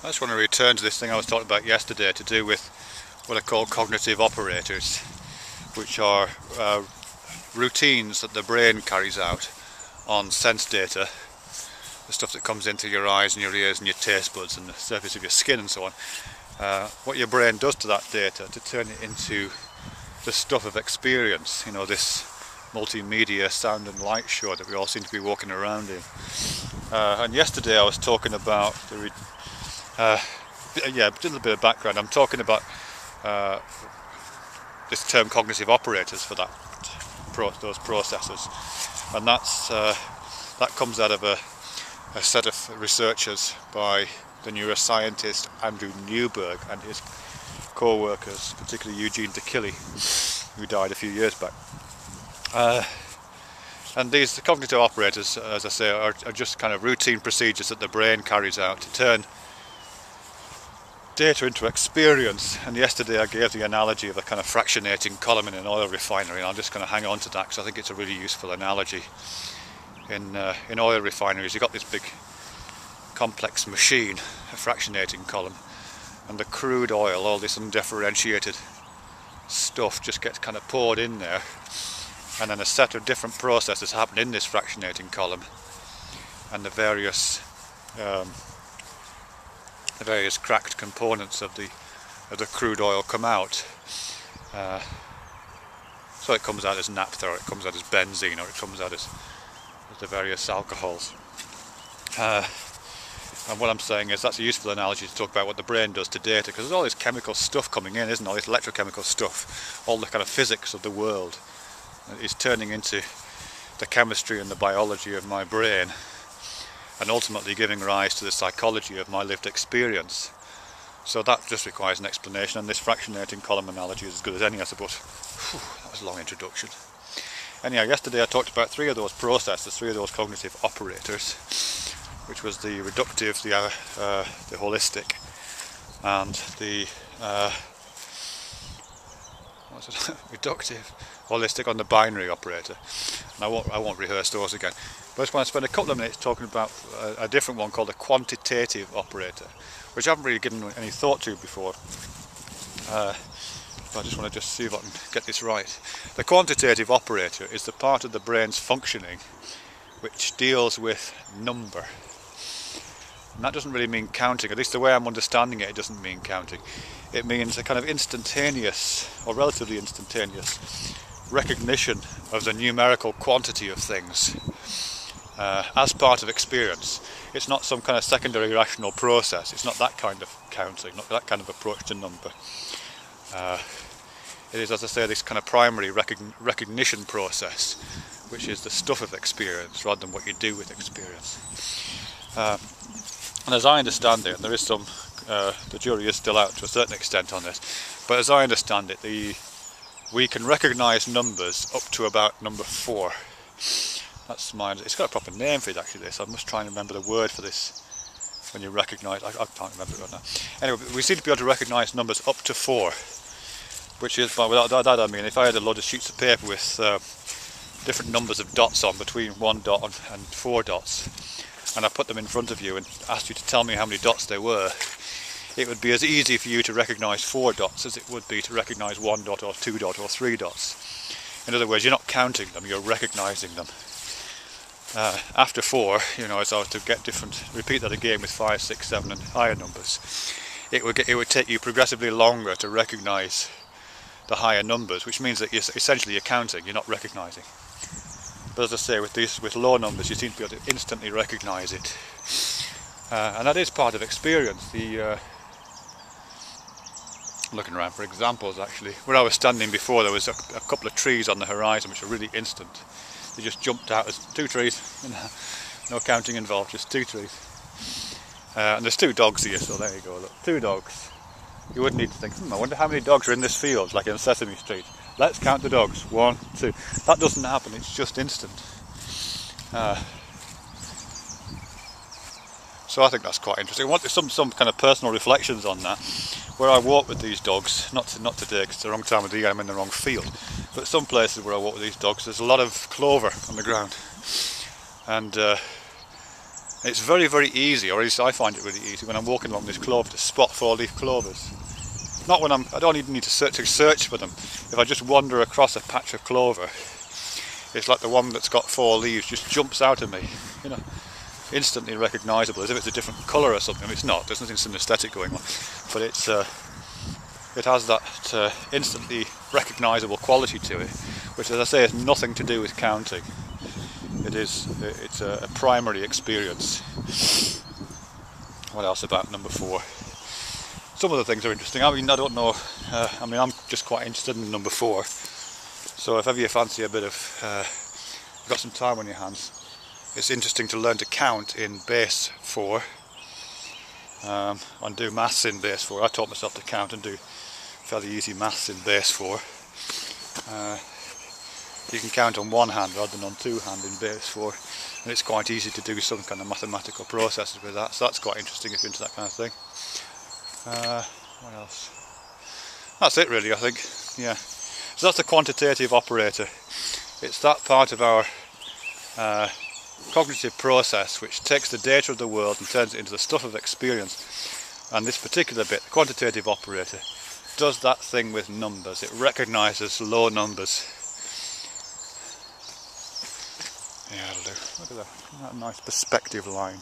I just want to return to this thing I was talking about yesterday to do with what are called cognitive operators, which are routines that the brain carries out on sense data, the stuff that comes into your eyes and your ears and your taste buds and the surface of your skin and so on. What your brain does to that data to turn it into the stuff of experience, you know, this multimedia sound and light show that we all seem to be walking around in. And yesterday I was talking about the yeah, a little bit of background. I'm talking about this term cognitive operators for that those processes, and that comes out of a set of researchers by the neuroscientist Andrew Newberg and his co-workers, particularly Eugene, who died a few years back. And these cognitive operators, as I say, are just kind of routine procedures that the brain carries out to turn data into experience. And yesterday I gave the analogy of a kind of fractionating column in an oil refinery, and I'm just going to hang on to that because I think it's a really useful analogy. In oil refineries you've got this big complex machine, a fractionating column, and the crude oil, all this undifferentiated stuff, just gets kind of poured in there, and then a set of different processes happen in this fractionating column, and the various cracked components of the crude oil come out. So it comes out as naphtha, or it comes out as benzene, or it comes out as the various alcohols. And what I'm saying is that's a useful analogy to talk about what the brain does to data, because there's all this chemical stuff coming in, isn't all this electrochemical stuff, all the kind of physics of the world is turning into the chemistry and the biology of my brain, and ultimately giving rise to the psychology of my lived experience. So that just requires an explanation, and this fractionating column analogy is as good as any, I suppose. Whew, that was a long introduction. Anyhow, yesterday I talked about three of those processes, three of those cognitive operators, which was the reductive, the holistic, and the what's it? Reductive, holistic, on the binary operator. And I won't rehearse those again. But I just want to spend a couple of minutes talking about a different one called a quantitative operator, which I haven't really given any thought to before. But I just want to see if I can get this right. The quantitative operator is the part of the brain's functioning which deals with number. And that doesn't really mean counting, at least the way I'm understanding it, it doesn't mean counting. It means a kind of instantaneous, or relatively instantaneous, recognition of the numerical quantity of things as part of experience. It's not some kind of secondary rational process, it's not that kind of counting, not that kind of approach to number. It is, as I say, this kind of primary recognition process, which is the stuff of experience rather than what you do with experience. And as I understand it, and there is some, the jury is still out to a certain extent on this, but as I understand it, we can recognise numbers up to about number 4. That's mine. It's got a proper name for it actually, this. I must try and remember the word for this when you recognise, I can't remember it right now. Anyway, we seem to be able to recognise numbers up to 4, which is, by that I mean, if I had a load of sheets of paper with different numbers of dots on, between 1 dot and 4 dots, and I put them in front of you and asked you to tell me how many dots there were, it would be as easy for you to recognise 4 dots as it would be to recognise 1 dot or 2 dot or 3 dots. In other words, you're not counting them, you're recognising them. After 4, you know, as I was to get repeat that again with 5, 6, 7 and higher numbers, it would take you progressively longer to recognise the higher numbers, which means that essentially you're counting, you're not recognising. But as I say, with low numbers you seem to be able to instantly recognise it. And that is part of experience. Looking around for examples actually. Where I was standing before, there was a couple of trees on the horizon which were really instant. They just jumped out as 2 trees, no counting involved, just 2 trees. And there's 2 dogs here, so there you go, look, 2 dogs. You wouldn't need to think, I wonder how many dogs are in this field, like in Sesame Street. Let's count the dogs, 1, 2. That doesn't happen, it's just instant. So I think that's quite interesting. I want some kind of personal reflections on that. Where I walk with these dogs, not today because it's the wrong time of the year, I'm in the wrong field, but some places where I walk with these dogs there's a lot of clover on the ground, and It's very, very easy, or at least I find it really easy when I'm walking along this clover to spot 4-leaf clovers. Not when I don't even need to search for them. If I just wander across a patch of clover, it's like the one that's got 4 leaves just jumps out at me, you know, instantly recognisable, as if it's a different colour or something. I mean, it's not. There's nothing synesthetic going on, but it has that instantly recognisable quality to it, which, as I say, has nothing to do with counting. It's a primary experience. What else about number 4? Some of the things are interesting. I mean, I don't know. I'm just quite interested in number 4. So if ever you fancy a bit of, you've got some time on your hands, it's interesting to learn to count in base 4 and do maths in base 4. I taught myself to count and do fairly easy maths in base 4. You can count on one hand rather than on 2 hand in base 4, and it's quite easy to do some kind of mathematical processes with that, so that's quite interesting if you're into that kind of thing. What else? That's it really, I think. Yeah. So that's the quantitative operator. It's that part of our cognitive process which takes the data of the world and turns it into the stuff of experience. And this particular bit, the quantitative operator, does that thing with numbers. It recognises low numbers. Yeah, it'll do. Look at that. Isn't that a nice perspective line?